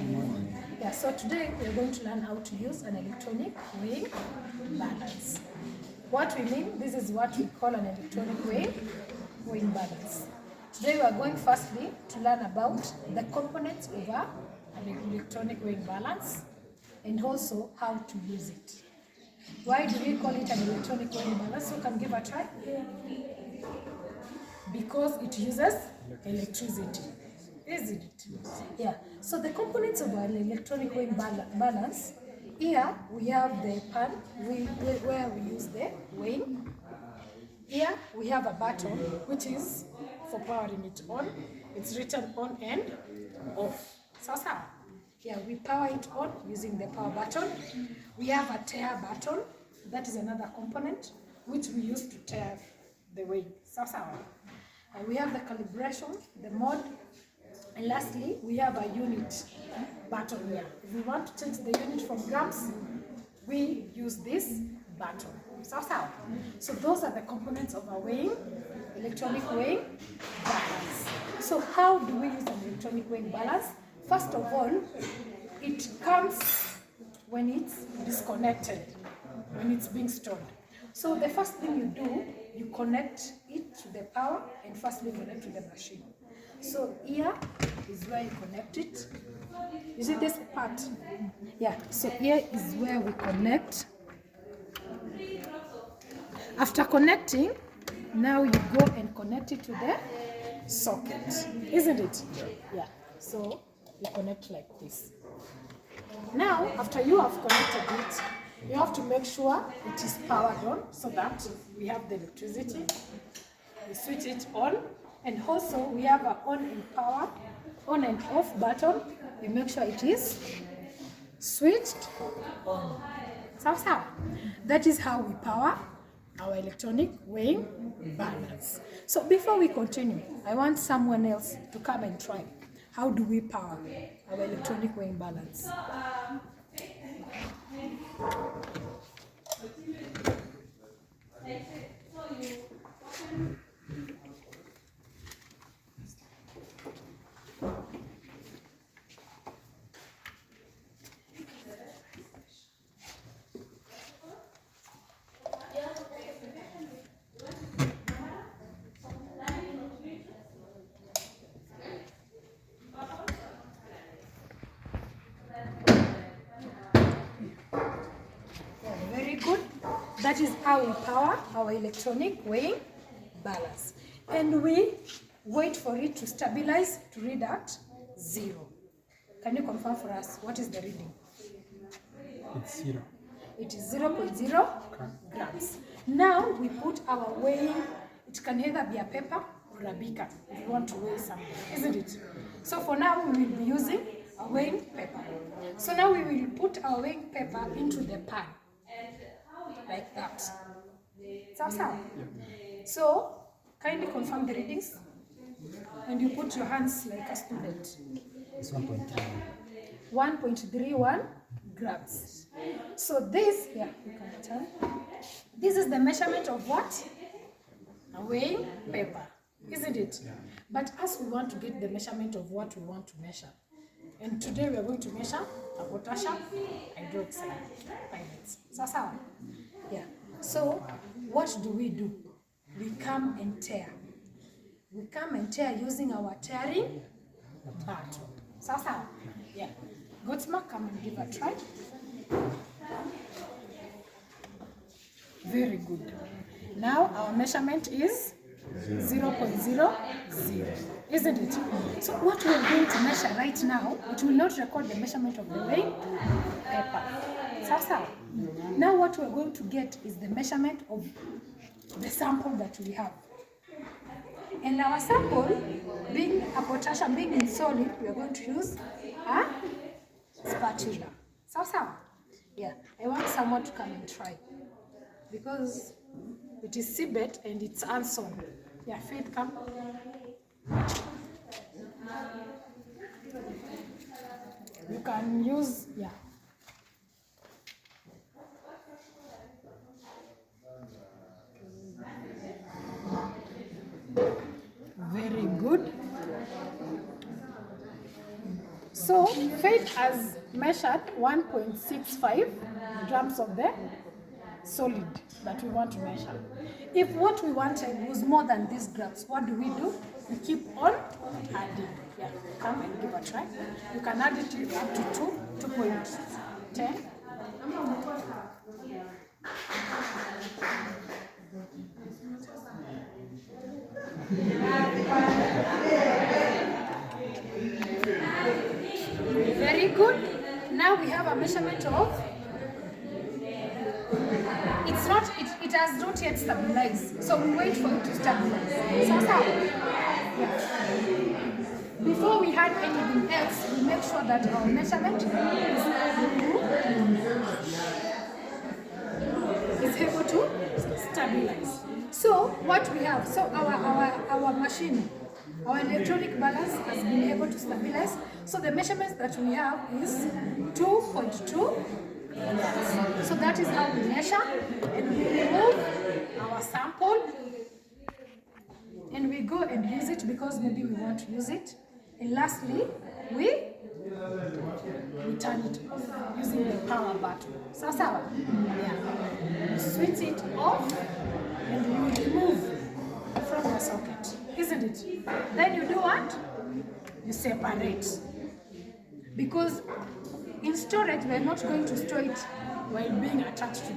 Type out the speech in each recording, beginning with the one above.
Yeah, so today we're going to learn how to use an electronic weighing balance. What we mean, this is what we call an electronic weighing balance. Today we are going firstly to learn about the components of an electronic weighing balance and also how to use it. Why do we call it an electronic weighing balance? You can give a try. Because it uses electricity. Isn't it? Yeah. So the components of an electronic weighing balance, here we have the pan where we use the weighing. Here we have a button which is for powering it on. It's written on and off. Sasa. Yeah, we power it on using the power button. We have a tare button. That is another component which we use to tare the weighing. Sasa. We have the calibration, the mode, and lastly, we have a unit button here. If we want to change the unit from grams, we use this button. So those are the components of a electronic weighing balance. So how do we use an electronic weighing balance? First of all, it comes when it's disconnected, when it's being stored. So the first thing you do, you connect it to the power and firstly connect to the machine. So here is where you connect it. You see this part? Yeah, so here is where we connect. After connecting, now you go and connect it to the socket, isn't it? Yeah, so you connect like this. Now, after you have connected it, you have to make sure it is powered on so that we have the electricity. We switch it on, and also we have an on and off button. We make sure it is switched on. So that is how we power our electronic weighing balance. So before we continue, I want someone else to come and try. How do we power our electronic weighing balance? Very good. That is how we power our electronic weighing balance. And we wait for it to stabilize to read at 0. Can you confirm for us what is the reading? It's 0. It is 0.0 grams. Now we put our weighing, it can either be a paper or a beaker if you want to weigh something, isn't it? So for now we will be using a weighing paper. So now we will put our weighing paper into the pan, like that. So kindly confirm the readings and you put your hands like a student. It's 1.3. 1.31 grams. So this, yeah, you can turn. This is the measurement of what? A weighing paper, isn't it? Yeah. But as we want to get the measurement of what we want to measure, and today we are going to measure a potassium hydroxide pellets. Sawa? Yeah. So what do? We come and tear. We come and tear using our tearing button. Sawa? Yeah. Gotsma, come and give a try. Very good. Now our measurement is 0.00, isn't it? So what we are going to measure right now, it will not record the measurement of the weighing paper. Sawa? Now what we are going to get is the measurement of the sample that we have. And our sample, being a potassium, being in solid, we are going to use a spatula. Sawa? Yeah. I want someone to come and try. Because it is seabed and it's unsewn. Yeah, Faith, come. You can use, yeah. Very good. So Faith has measured 1.65 grams of the solid that we want to measure. If what we wanted was more than these grams, what do? We keep on adding. Yeah, come and give a try. You can add it up to 2.10. Very good. Now we have a measurement of, it has not yet stabilized. So we wait for it to stabilize. Before we add anything else, we make sure that our measurement is able to stabilize. So what we have, so our machine, our electronic balance has been able to stabilize. So the measurements that we have is 2.2. So that is how we measure, and we remove our sample and we go and use it because maybe we want to use it. And lastly, we turn it off using the power button. Sawa? Yeah. You switch it off and you remove from the socket, isn't it? Then you do what? You separate. Because in storage, we're not going to store it while being attached to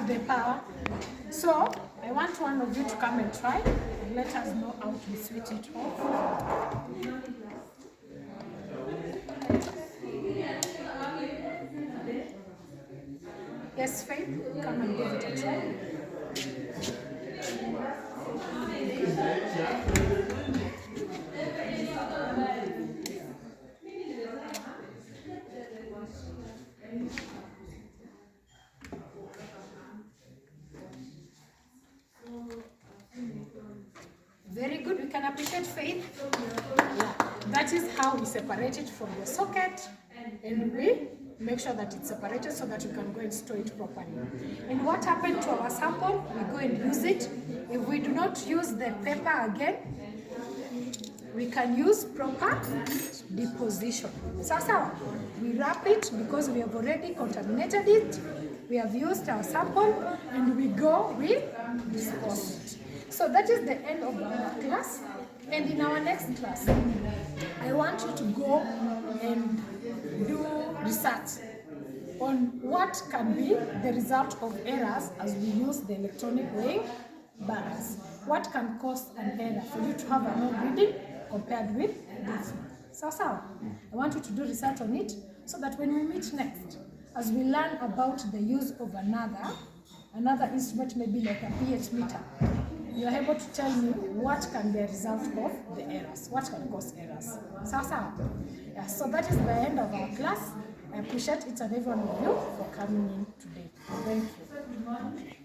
the power. So I want one of you to come and try and let us know how to switch it off. Yes, Faith, come and give it a try. Very good, we can appreciate Faith. Yeah. That is how we separate it from the socket, and we make sure that it's separated so that we can go and store it properly. And what happened to our sample? We go and use it. If we do not use the paper again, we can use proper deposition. Sasa, we wrap it because we have already contaminated it. We have used our sample and we dispose it. So that is the end of our class. And in our next class, I want you to go and do research on what can be the result of errors as we use the electronic weighing balance. What can cause an error for you to have a wrong reading compared with this one. So, I want you to do research on it so that when we meet next, as we learn about the use of another instrument, maybe like a pH meter, you are able to tell me what can be a result of the errors, what can cause errors. Yeah, so that is the end of our class. I appreciate each and every one of you for coming in today. Thank you.